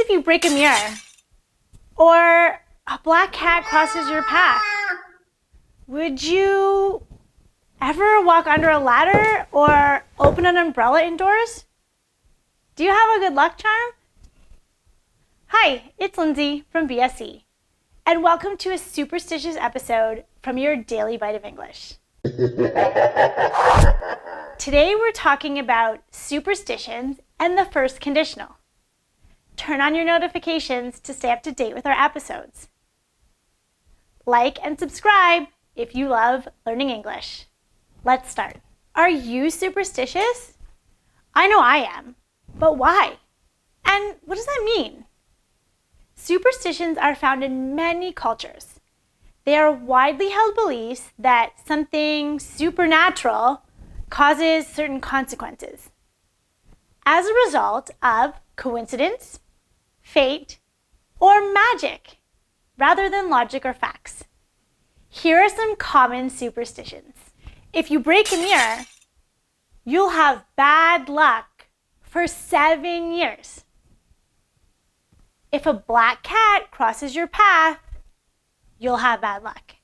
if you break a mirror or a black cat crosses your path? Would you ever walk under a ladder or open an umbrella indoors? Do you have a good luck charm? Hi, it's Lindsay from BSE, and welcome to a superstitious episode from your Daily Bite of English. Today we're talking about superstitions and the first conditional. Turn on your notifications to stay up to date with our episodes. Like and subscribe if you love learning English. Let's start. Are you superstitious? I know I am, but why? And what does that mean? Superstitions are found in many cultures. They are widely held beliefs that something supernatural causes certain consequences as a result of coincidence, fate, or magic, rather than logic or facts. Here are some common superstitions. If you break a mirror, you'll have bad luck for 7 years. If a black cat crosses your path, you'll have bad luck.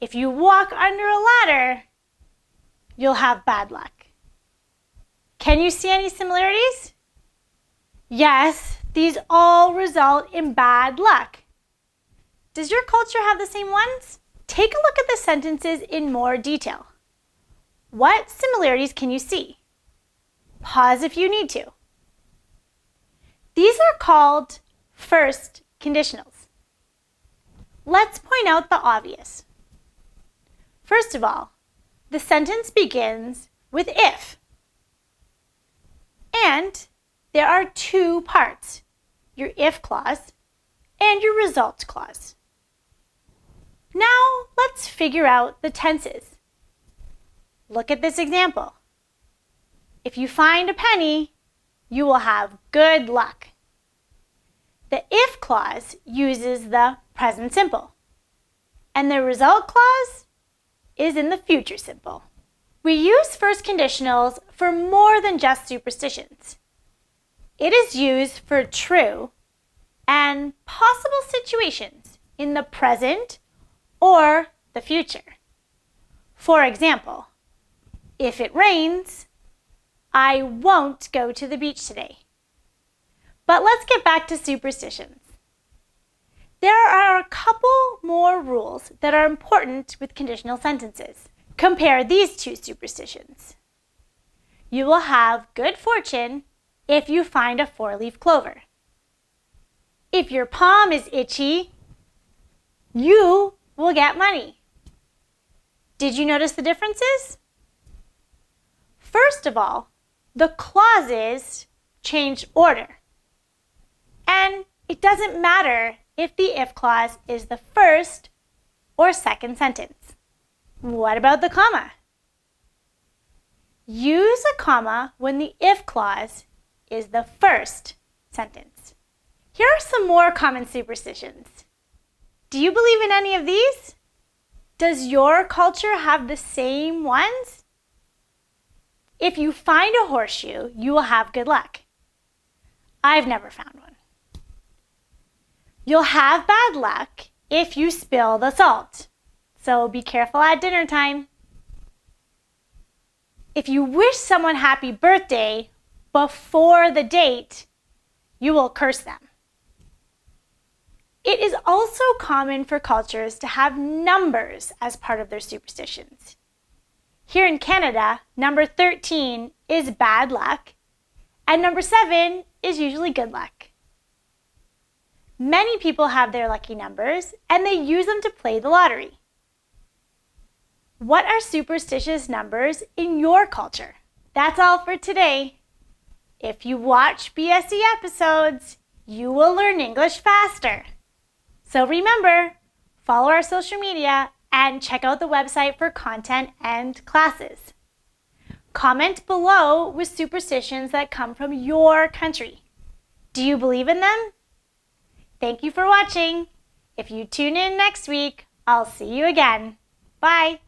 If you walk under a ladder, you'll have bad luck. Can you see any similarities? Yes, these all result in bad luck. Does your culture have the same ones? Take a look at the sentences in more detail. What similarities can you see? Pause if you need to. These are called first conditionals. Let's point out the obvious. First of all, the sentence begins with if. And there are two parts, your if clause and your result clause. Now let's figure out the tenses. Look at this example. If you find a penny, you will have good luck. The if clause uses the present simple, and the result clause is in the future simple. We use first conditionals for more than just superstitions. It is used for true and possible situations in the present or the future. For example, if it rains, I won't go to the beach today. But let's get back to superstitions. There are a couple more rules that are important with conditional sentences. Compare these two superstitions. You will have good fortune if you find a 4-leaf clover. If your palm is itchy, you will get money. Did you notice the differences? First of all, the clauses change order. And it doesn't matter if the if clause is the first or second sentence. What about the comma? Use a comma when the if clause is the first sentence. Here are some more common superstitions. Do you believe in any of these? Does your culture have the same ones? If you find a horseshoe, you will have good luck. I've never found one. You'll have bad luck if you spill the salt. So be careful at dinner time. If you wish someone happy birthday before the date, you will curse them. It is also common for cultures to have numbers as part of their superstitions. Here in Canada, number 13 is bad luck, and number 7 is usually good luck. Many people have their lucky numbers, and they use them to play the lottery. What are superstitious numbers in your culture? That's all for today. If you watch BSE episodes, you will learn English faster. So remember, follow our social media and check out the website for content and classes. Comment below with superstitions that come from your country. Do you believe in them? Thank you for watching. If you tune in next week, I'll see you again. Bye.